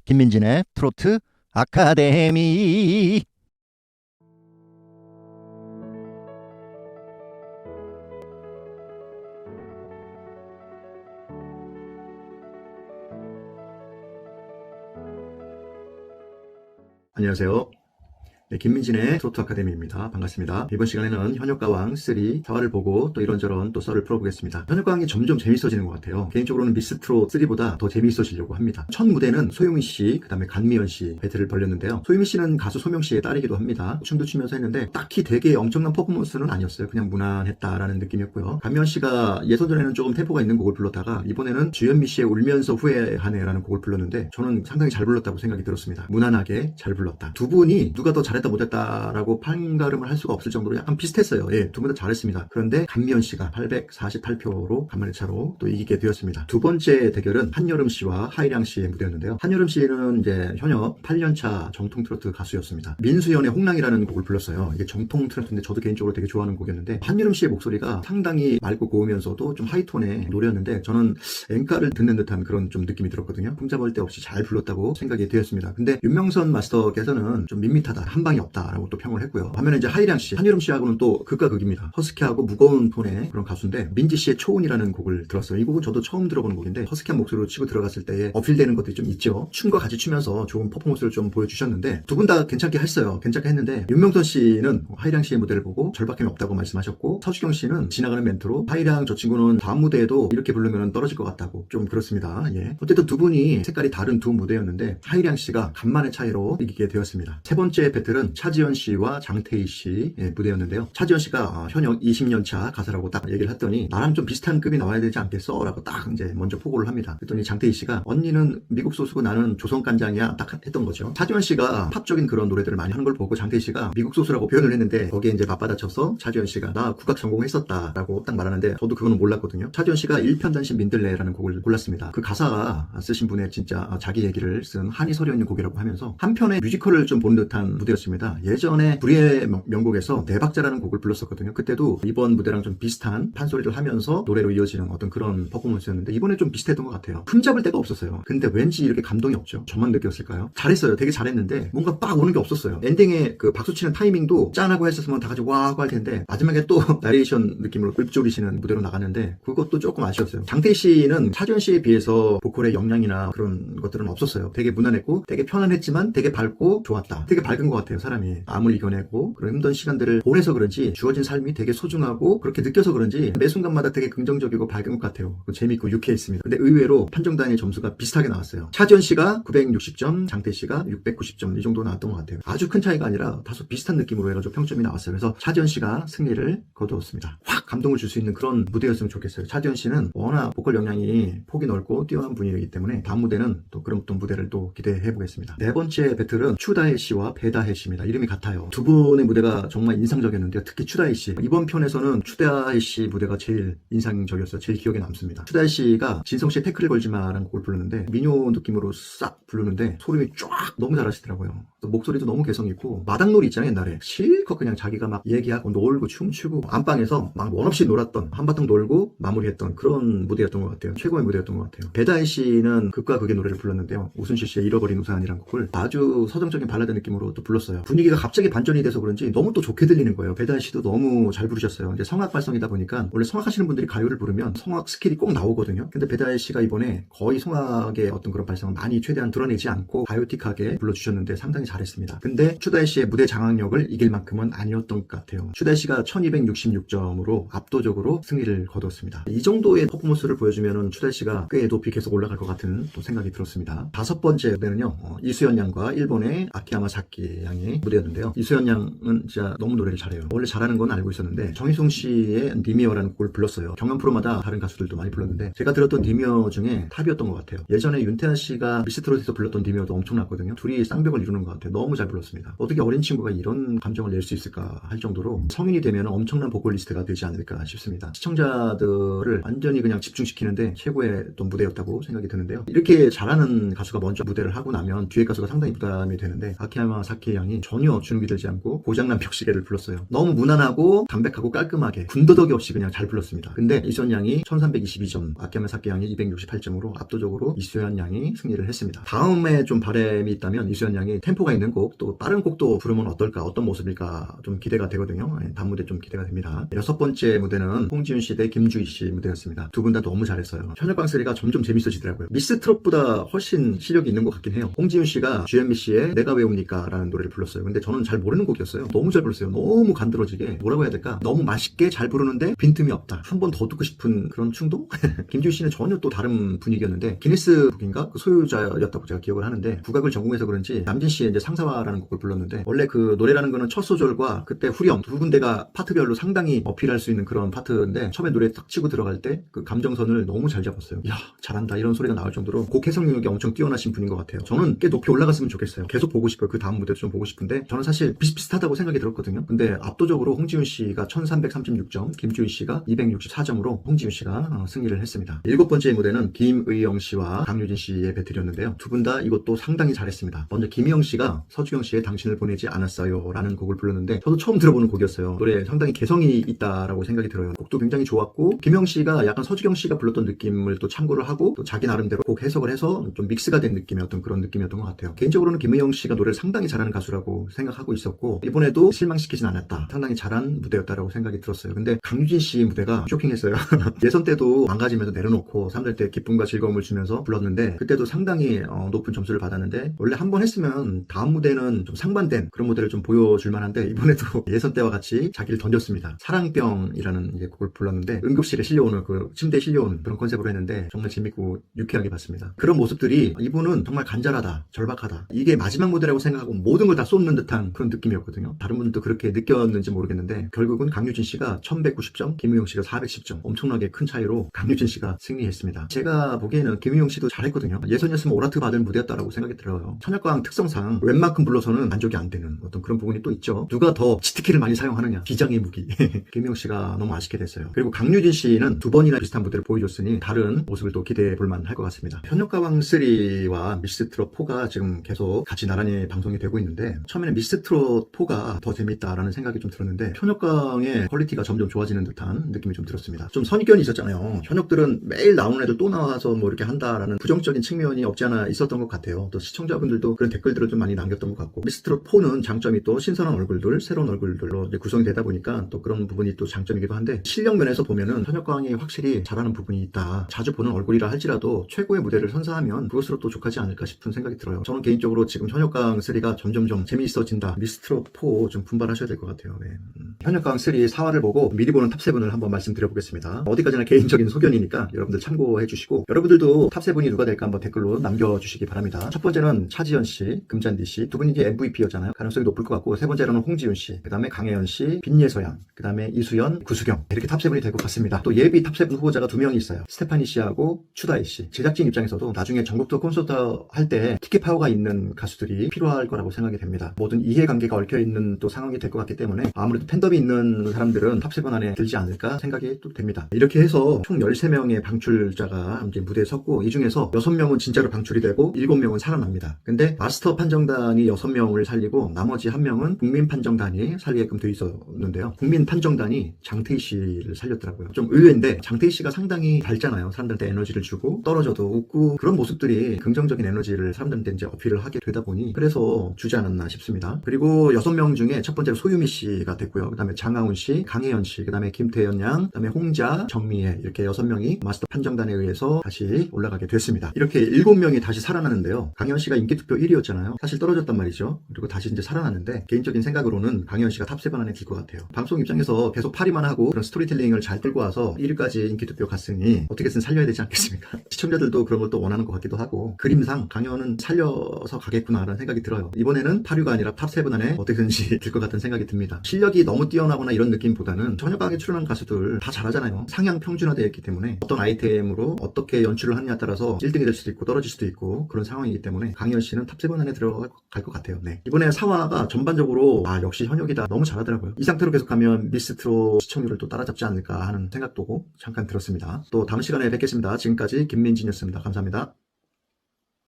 김민진의 트로트 아카데미. 안녕하세요. 네, 김민진의 트로트 아카데미입니다. 반갑습니다. 이번 시간에는 현역가왕 3 사화를 보고 또 이런저런 또 썰을 풀어보겠습니다. 현역가왕이 점점 재밌어지는 것 같아요. 개인적으로는 미스트롯 3보다 더 재밌어지려고 합니다. 첫 무대는 소유미 씨, 그 다음에 간미연 씨 배틀을 벌였는데요. 소유미 씨는 가수 소명 씨의 딸이기도 합니다. 춤도 추면서 했는데 딱히 되게 엄청난 퍼포먼스는 아니었어요. 그냥 무난했다라는 느낌이었고요. 간미연 씨가 예선전에는 조금 템포가 있는 곡을 불렀다가 이번에는 주현미 씨의 울면서 후회하네라는 곡을 불렀는데 저는 상당히 잘 불렀다고 생각이 들었습니다. 무난하게 잘 불렀다. 두 분이 누가 더 잘했다 못했다라고 판가름을 할 수가 없을 정도로 약간 비슷했어요. 예, 두 분 다 잘했습니다. 그런데 간미연 씨가 848표로 간만의 차로 또 이기게 되었습니다. 두 번째 대결은 한여름 씨와 하이량 씨의 무대였는데요. 한여름 씨는 이제 현역 8년차 정통 트로트 가수였습니다. 민수연의 홍랑이라는 곡을 불렀어요. 이게 정통 트로트인데 저도 개인적으로 되게 좋아하는 곡이었는데 한여름 씨의 목소리가 상당히 맑고 고우면서도 좀 하이톤의 노래였는데 저는 엔카를 듣는 듯한 그런 좀 느낌이 들었거든요. 흠잡을 데 없이 잘 불렀다고 생각이 되었습니다. 근데 윤명선 마스터께서는 좀 밋밋하다, 한 방이 없다라고 또 평을 했고요. 반면에 이제 하이량 씨, 한여름 씨하고는 또 극과 극입니다. 허스키하고 무거운 톤의 그런 가수인데 민지 씨의 초혼이라는 곡을 들었어요. 이 곡은 저도 처음 들어보는 곡인데 허스키한 목소리로 치고 들어갔을 때에 어필되는 것들이 좀 있죠. 춤과 같이 추면서 좋은 퍼포먼스를 좀 보여주셨는데 두 분 다 괜찮게 했어요. 괜찮게 했는데 윤명선 씨는 하이량 씨의 무대를 보고 절밖에 없다고 말씀하셨고 서주경 씨는 지나가는 멘트로 하이량 저 친구는 다음 무대에도 이렇게 부르면 떨어질 것 같다고 좀 그렇습니다. 예. 어쨌든 두 분이 색깔이 다른 두 무대였는데 하이량 씨가 간만의 차이로 이기게 되었습니다. 세 번째 배틀은 차지연 씨와 장태희 씨의 무대였는데요. 차지연 씨가 현역 20년차 가수라고 딱 얘기를 했더니 나랑 좀 비슷한 급이 나와야 되지 않겠어? 라고 딱 이제 먼저 포고를 합니다. 그랬더니 장태희 씨가 언니는 미국 소수고 나는 조선 간장이야 딱 했던 거죠. 차지연 씨가 팝적인 그런 노래들을 많이 하는 걸 보고 장태희 씨가 미국 소수라고 표현을 했는데 거기에 이제 맞받아쳐서 차지연 씨가 나 국악 전공했었다 라고 딱 말하는데 저도 그거는 몰랐거든요. 차지연 씨가 일편단심 민들레라는 곡을 골랐습니다. 그 가사 쓰신 분의 진짜 자기 얘기를 쓴 한이 서려 있는 곡이라고 하면서 한편의 뮤지컬을 좀 본 듯한 무대였습니다. 예전에 불의의 명곡에서 네 박자라는 곡을 불렀었거든요. 그때도 이번 무대랑 좀 비슷한 판소리를 하면서 노래로 이어지는 어떤 그런 퍼포먼스였는데 이번에 좀 비슷했던 것 같아요. 흠잡을 데가 없었어요. 근데 왠지 이렇게 감동이 없죠. 저만 느꼈을까요? 잘했어요. 되게 잘했는데 뭔가 빡 오는 게 없었어요. 엔딩에 그 박수 치는 타이밍도 짠하고 했었으면 다 같이 와 하고 할 텐데 마지막에 또 나레이션 느낌으로 읊조리시는 무대로 나갔는데 그것도 조금 아쉬웠어요. 장태희 씨는 차지연 씨에 비해서 보컬의 역량이나 그런 것들은 없었어요. 되게 무난했고 되게 편안했지만 되게 밝고 좋았다. 되게 밝은 것 같아요. 사람이 암을 이겨내고 그런 힘든 시간들을 보내서 그런지 주어진 삶이 되게 소중하고 그렇게 느껴서 그런지 매 순간마다 되게 긍정적이고 밝은 것 같아요. 재밌고 유쾌했습니다. 근데 의외로 판정단의 점수가 비슷하게 나왔어요. 차지연 씨가 960점, 장태희 씨가 690점 이 정도 나왔던 것 같아요. 아주 큰 차이가 아니라 다소 비슷한 느낌으로 해가지고 평점이 나왔어요. 그래서 차지연 씨가 승리를 거두었습니다. 확 감동을 줄 수 있는 그런 무대였으면 좋겠어요. 차지연 씨는 워낙 보컬 역량이 폭이 넓고 뛰어난 분이기 때문에 다음 무대는 또 그런 또 무대를 또 기대해 보겠습니다. 네 번째 배틀은 추다혜 씨와 배다혜 씨입니다. 이름이 같아요. 두 분의 무대가 정말 인상적이었는데요. 특히 추다혜 씨. 이번 편에서는 추다혜 씨 무대가 제일 인상적이었어요. 제일 기억에 남습니다. 추다혜 씨가 진성 씨의 태클을 걸지 마라는 곡을 부르는데 민요 느낌으로 싹 부르는데 소름이 쫙 너무 잘하시더라고요. 목소리도 너무 개성있고 마당놀이 있잖아요. 옛날에 실컷 그냥 자기가 막 얘기하고 놀고 춤추고 안방에서 막 원없이 놀았던 한바탕 놀고 마무리했던 그런 무대였던 것 같아요. 최고의 무대였던 것 같아요. 배다혜 씨는 극과 극의 노래를 불렀는데요. 우순실 씨의 잃어버린 우산이라는 곡을 아주 서정적인 발라드 느낌으로 또 불렀어요. 분위기가 갑자기 반전이 돼서 그런지 너무 또 좋게 들리는 거예요. 배다혜 씨도 너무 잘 부르셨어요. 이제 성악 발성이다 보니까 원래 성악하시는 분들이 가요를 부르면 성악 스킬이 꼭 나오거든요. 근데 배다혜 씨가 이번에 거의 성악의 어떤 그런 발성을 많이 최대한 드러내지 않고 바이오틱하게 불러주셨는데 상당히 잘했습니다. 근데 추다혜 씨의 무대 장악력을 이길 만큼은 아니었던 것 같아요. 추다혜 씨가 1266점으로 압도적으로 승리를 거두었습니다. 이 정도의 퍼포먼스를 보여주면 추다혜 씨가 꽤 높이 계속 올라갈 것 같은 또 생각이 들었습니다. 다섯 번째 무대는요. 이수연 양과 일본의 아키야마 사키 양의 무대였는데요. 이수연 양은 진짜 너무 노래를 잘해요. 원래 잘하는 건 알고 있었는데 정희송 씨의 니미어라는 곡을 불렀어요. 경연 프로마다 다른 가수들도 많이 불렀는데 제가 들었던 니미어 중에 탑이었던 것 같아요. 예전에 윤태아 씨가 미스트롯에서 불렀던 니미어도 엄청났거든요. 둘이 쌍벽을 이루는 것 같아요. 너무 잘 불렀습니다. 어떻게 어린 친구가 이런 감정을 낼 수 있을까 할 정도로 성인이 되면 엄청난 보컬리스트가 되지 않을까 싶습니다. 시청자들을 완전히 그냥 집중시키는데 최고의 또 무대였다고 생각이 드는데요. 이렇게 잘하는 가수가 먼저 무대를 하고 나면 뒤에 가수가 상당히 부담이 되는데 아키야마 사키 양이 양이 전혀 주눅이 들지 않고 고장난 벽시계를 불렀어요. 너무 무난하고 담백하고 깔끔하게 군더더기 없이 그냥 잘 불렀습니다. 근데 이수연 양이 1322점, 아껴면 사케 양이 268점으로 압도적으로 이수연 양이 승리를 했습니다. 다음에 좀 바람이 있다면 이수연 양이 템포가 있는 곡, 또 빠른 곡도 부르면 어떨까, 어떤 모습일까 좀 기대가 되거든요. 다음 무대 좀 기대가 됩니다. 6번째 무대는 홍지윤 씨 대 김주희 씨 무대였습니다. 두 분 다 너무 잘했어요. 현역광3가 점점 재밌어지더라고요. 미스 트롯보다 훨씬 실력이 있는 것 같긴 해요. 홍지윤 씨가 주현미 씨의 내가 왜 옵니까? 라는 노래를 불렀어요. 근데 저는 잘 모르는 곡이었어요. 너무 잘 불렀어요. 너무 간드러지게, 뭐라고 해야 될까? 너무 맛있게 잘 부르는데 빈틈이 없다. 한 번 더 듣고 싶은 그런 충동? 김주희 씨는 전혀 또 다른 분위기였는데 기네스북인가? 그 소유자였다고 제가 기억을 하는데 국악을 전공해서 그런지 남진 씨의 이제 상사화라는 곡을 불렀는데, 원래 그 노래라는 거는 첫 소절과 그때 후렴 두 군데가 파트별로 상당히 어필할 수 있는 그런 파트인데, 처음에 노래 딱 치고 들어갈 때 그 감정선을 너무 잘 잡았어요. 야, 잘한다 이런 소리가 나올 정도로 곡 해석 능력이 엄청 뛰어나신 분인 것 같아요. 저는 꽤 높이 올라갔으면 좋겠어요. 계속 보고 싶어요. 그 다음 무대도 좀 보고 싶은데, 저는 사실 비슷비슷하다고 생각이 들었거든요. 근데 압도적으로 홍지윤 씨가 1336점, 김주희 씨가 264점으로 홍지윤 씨가 승리를 했습니다. 7번째 무대는 김의영 씨와 강유진 씨의 배틀이었는데요. 두 분 다 이것도 상당히 잘했습니다. 먼저 김의영 씨가 서주경 씨의 당신을 보내지 않았어요 라는 곡을 불렀는데, 저도 처음 들어보는 곡이었어요. 노래 상당히 개성이 있다라고 생각이 들어요. 곡도 굉장히 좋았고, 김의영 씨가 약간 서주경 씨가 불렀던 느낌을 또 참고를 하고 또 자기 나름대로 곡 해석을 해서 좀 믹스가 된 느낌의 어떤 그런 느낌이었던 것 같아요. 개인적으로는 김의영 씨가 노래를 상당히 잘하는 가수라고 생각하고 있었고, 이번에도 실망시키진 않았다. 상당히 잘한 무대였다라고 생각이 들었어요. 근데 강유진 씨 무대가 쇼킹했어요. 예선 때도 망가지면서 내려놓고 사람들한테 기쁨과 즐거움을 주면서 불렀는데, 그때도 상당히 높은 점수를 받았는데, 원래 한 번 했으면 다음 무대는 좀 상반된 그런 무대를 좀 보여줄 만한데, 이번에도 예선 때와 같이 자기를 던졌습니다. 사랑병이라는 이제 곡을 불렀는데, 응급실에 실려오는 그 침대에 실려오는 그런 컨셉으로 했는데 정말 재밌고 유쾌하게 봤습니다. 그런 모습들이 이분은 정말 간절하다, 절박하다, 이게 마지막 무대라고 생각하고 모든 걸 다 쏟는 듯한 그런 느낌이었거든요. 다른 분들도 그렇게 느꼈는지 모르겠는데, 결국은 강유진 씨가 1190점, 김우영 씨가 410점, 엄청나게 큰 차이로 강유진 씨가 승리했습니다. 제가 보기에는 김우영 씨도 잘했거든요. 예선이었으면 오라트 받을 무대였다라고 생각이 들어요. 현역광 특성상 웬만큼 불러서는 만족이 안 되는 어떤 그런 부분이 또 있죠. 누가 더 치트키를 많이 사용하느냐, 비장의 무기. 김우영 씨가 너무 아쉽게 됐어요. 그리고 강유진 씨는 두 번이나 비슷한 무대를 보여줬으니 다른 모습을 또 기대해 볼 만할 것 같습니다. 현역가왕3와 미스트롯4가 지금 계속 같이 나란히 방송이 되고 있는데, 처음에는 미스트롯4가 더 재밌다라는 생각이 좀 들었는데, 현역강의 퀄리티가 점점 좋아지는 듯한 느낌이 좀 들었습니다. 좀 선입견이 있었잖아요. 현역들은 매일 나오는 애들 또 나와서 뭐 이렇게 한다라는 부정적인 측면이 없지 않아 있었던 것 같아요. 또 시청자분들도 그런 댓글들을 좀 많이 남겼던 것 같고, 미스트롯4는 장점이 또 신선한 얼굴들, 새로운 얼굴들로 이제 구성이 되다 보니까 또 그런 부분이 또 장점이기도 한데, 실력 면에서 보면은 현역광이 확실히 잘하는 부분이 있다. 자주 보는 얼굴이라 할지라도 최고의 무대를 선사하면 그것으로 또 족하지 않을까 싶은 생각이 들어요. 저는 개인적으로 지금 현역광3가 점점점 재미있어진다. 미스트롯4 좀 분발하셔야 될 것 같아요. 네. 현역광3 4화를 보고 미리 보는 탑7을 한번 말씀드려보겠습니다. 어디까지나 개인적인 소견이니까 여러분들 참고해 주시고, 여러분들도 탑7이 누가 될까 한번 댓글로 남겨주시기 바랍니다. 첫 번째는 차지연 씨, 금잔디 씨, 두 분이 이제 MVP였잖아요. 가능성이 높을 것 같고, 세 번째로는 홍지윤 씨, 그 다음에 강혜연 씨, 빈예서양, 그 다음에 이수연, 구수경, 이렇게 탑7이 될 것 같습니다. 또 예비 탑7 후보자가 2명이 있어요. 스테파니 씨하고 추다희 씨. 제작진 입장에서도 나중에 전국투어 콘서트 할 때 티켓 파워가 있는 가수들이 필요할 거라고 생각이 됩니다. 모든 이해관계가 얽혀있는 또 상황이 될 것 같기 때문에 아무래도 팬덤이 있는 사람들은 탑7 안에 들지 않을까 생각이 또 됩니다. 이렇게 해서 총 13명의 방출자가 이제 무대에 섰고, 이 중에서 6명은 진짜로 방출이 되고 7명은 살아납니다. 근데 마스터 판정단이 6명을 살리고 나머지 1명은 국민 판정단이 살리게끔 돼 있었는데요. 국민 판정단이 장태희 씨를 살렸더라고요. 좀 의외인데, 장태희 씨가 상당히 밝잖아요. 사람들한테 에너지를 주고 떨어져도 웃고, 그런 모습들이 긍정적인 에너지를 사람들한테 이제 어필을 하게 되다 보니 그래서 주지 않았나 싶습니다. 그리고 6명 중에 첫 번째로 소유미 씨가 됐고요. 그 다음에 장하운 씨, 강혜연 씨, 그 다음에 김태연 양, 그 다음에 홍자, 정미애, 이렇게 6명이 마스터 판정단에 의해서 다시 올라가게 됐습니다. 이렇게 7명이 다시 살아나는데요. 강혜연 씨가 인기투표 1위였잖아요. 사실 떨어졌단 말이죠. 그리고 다시 이제 살아났는데, 개인적인 생각으로는 강혜연 씨가 탑7 안에 들 것 같아요. 방송 입장에서 계속 파리만 하고 그런 스토리텔링을 잘 끌고 와서 1위까지 인기투표 갔으니 어떻게든 살려야 되지 않겠습니까? 시청자들도 그런 걸 또 원하는 것 같기도 하고, 그림상 강혜연은 살려서 가겠구나라는 생각이 들어요. 이번에는 8위가 아니라 탑7 안에 어떻게든지 들 것 같은 생각이 듭니다. 실력이 너무 뛰어나거나 이런 느낌보다는 현역광에 출연한 가수들 다 잘하잖아요. 상향 평준화되어 있기 때문에 어떤 아이템으로 어떻게 연출을 하느냐에 따라서 1등이 될 수도 있고 떨어질 수도 있고 그런 상황이기 때문에 강혜연 씨는 탑7 안에 들어갈 것 같아요. 네. 이번에 4화가 전반적으로 역시 현역이다, 너무 잘하더라고요. 이 상태로 계속하면 미스트롯 시청률을 또 따라잡지 않을까 하는 생각도 잠깐 들었습니다. 또 다음 시간에 뵙겠습니다. 지금까지 김민진이었습니다. 감사합니다.